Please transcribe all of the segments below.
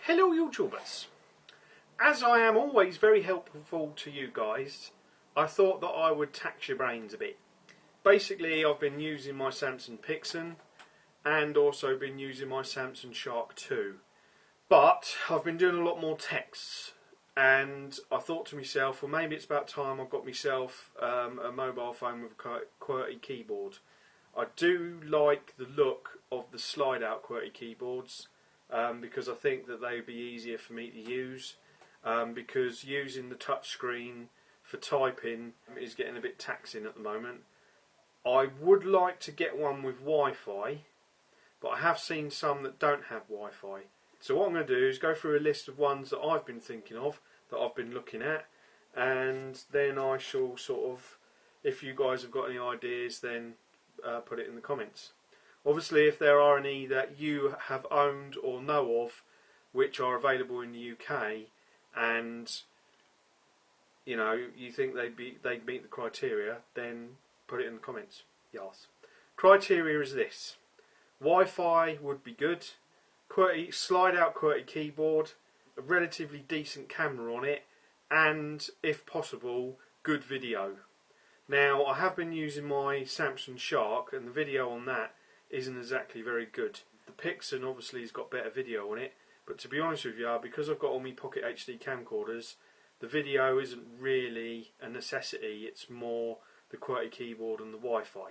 Hello YouTubers. As I am always very helpful to you guys, I thought that I would tax your brains a bit. Basically, I've been using my Samsung Ecrisson and also been using my Samsung Shark 2. But I've been doing a lot more texts, and I thought to myself, well, maybe it's about time I've got myself a mobile phone with a QWERTY keyboard. I do like the look of the slide out QWERTY keyboards because I think that they would be easier for me to use, because using the touch screen for typing is getting a bit taxing at the moment. I would like to get one with Wi-Fi, but I have seen some that don't have Wi-Fi. So what I'm going to do is go through a list of ones that I've been thinking of, that I've been looking at, and then I shall sort of, if you guys have got any ideas, then put it in the comments. Obviously, if there are any that you have owned or know of which are available in the UK, and you know you think they'd meet the criteria, then put it in the comments. Yes. Criteria is this: Wi-Fi would be good. QWERTY, slide out QWERTY keyboard, a relatively decent camera on it, and if possible, good video. Now, I have been using my Samsung Shark, and the video on that isn't exactly very good. The Ecrisson obviously has got better video on it, but to be honest with you, because I've got all my Pocket HD camcorders, the video isn't really a necessity. It's more the QWERTY keyboard and the Wi-Fi.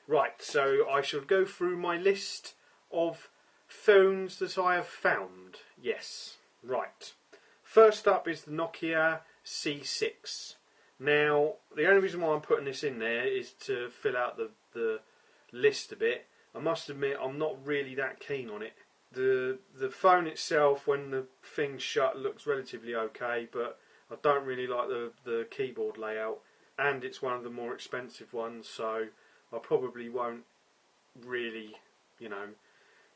Right, so I shall go through my list of phones that I have found. Yes, right. First up is the Nokia C6. Now, the only reason why I'm putting this in there is to fill out the list a bit. I must admit, I'm not really that keen on it. The phone itself, when the thing's shut, looks relatively okay, but I don't really like the keyboard layout, and it's one of the more expensive ones, so I probably won't really, you know,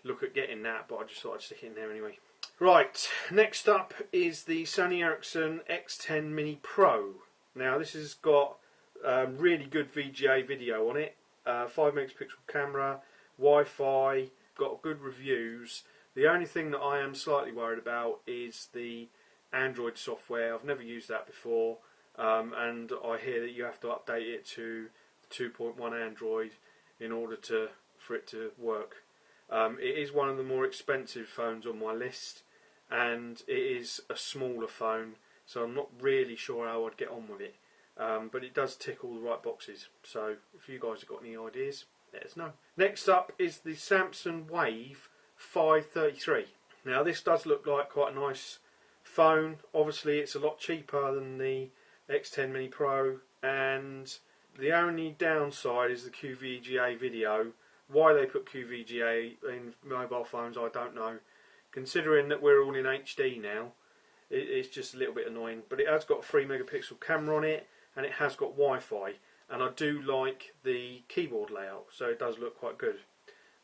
look at getting that, but I just thought I'd stick it in there anyway. Right, next up is the Sony Ericsson X10 Mini Pro. Now this has got really good VGA video on it, 5 megapixel camera, Wi-Fi, got good reviews. The only thing that I am slightly worried about is the Android software. I've never used that before, and I hear that you have to update it to 2.1 Android in order for it to work. It is one of the more expensive phones on my list, and it is a smaller phone, so I'm not really sure how I'd get on with it. But it does tick all the right boxes, so if you guys have got any ideas, let us know. Next up is the Samsung Wave 533. Now this does look like quite a nice phone. Obviously it's a lot cheaper than the X10 Mini Pro, and the only downside is the QVGA video. Why they put QVGA in mobile phones, I don't know. Considering that we're all in HD now, it's just a little bit annoying. But it has got a 3 megapixel camera on it, and it has got Wi-Fi. And I do like the keyboard layout, so it does look quite good.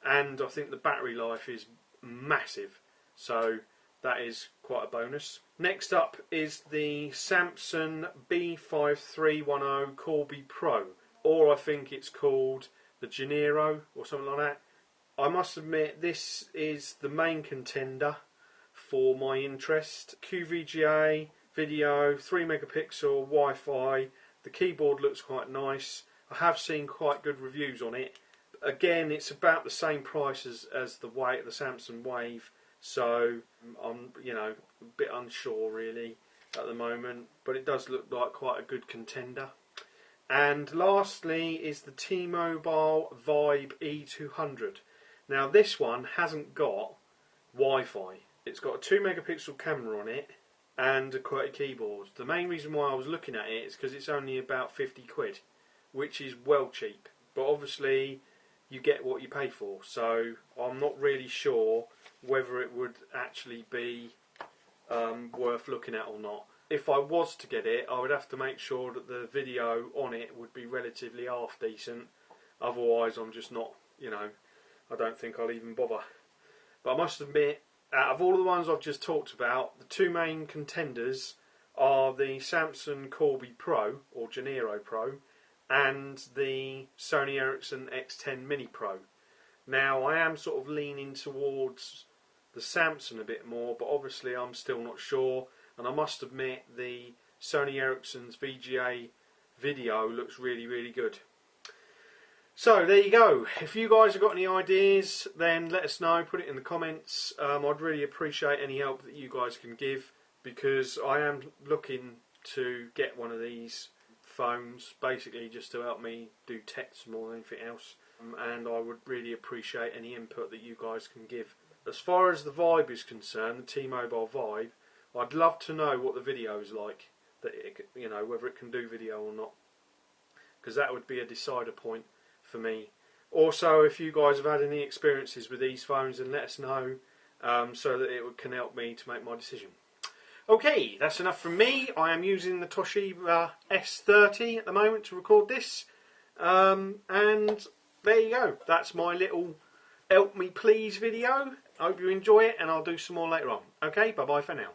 And I think the battery life is massive, so that is quite a bonus. Next up is the Samsung B5310 Corby Pro, or I think it's called the Genio or something like that. I must admit, this is the main contender for my interest. QVGA video, 3 megapixel, Wi-Fi. The keyboard looks quite nice. I have seen quite good reviews on it. Again, it's about the same price as the Samsung Wave, so I'm a bit unsure really at the moment, but it does look like quite a good contender. And lastly is the T-Mobile Vibe E200. Now this one hasn't got Wi-Fi. It's got a 2 megapixel camera on it and a QWERTY keyboard. The main reason why I was looking at it is because it's only about 50 quid, which is well cheap. But obviously you get what you pay for, so I'm not really sure whether it would actually be worth looking at or not. If I was to get it, I would have to make sure that the video on it would be relatively half decent. Otherwise, I'm just not, I don't think I'll even bother. But I must admit, out of all the ones I've just talked about, the two main contenders are the Samsung Corby Pro, or Genio Pro, and the Sony Ericsson X10 Mini Pro. Now, I am sort of leaning towards the Samsung a bit more, but obviously I'm still not sure. And I must admit the Sony Ericsson's VGA video looks really, really good. So there you go. If you guys have got any ideas, then let us know. Put it in the comments. I'd really appreciate any help that you guys can give, because I am looking to get one of these phones, basically just to help me do text more than anything else. And I would really appreciate any input that you guys can give. As far as the Vibe is concerned, the T-Mobile Vibe, I'd love to know what the video is like. That it, you know, whether it can do video or not, because that would be a decider point for me. Also, if you guys have had any experiences with these phones, then let us know, so that it can help me to make my decision. Okay, that's enough from me. I am using the Toshiba S30 at the moment to record this, and there you go. That's my little help me please video. I hope you enjoy it, and I'll do some more later on. Okay, bye bye for now.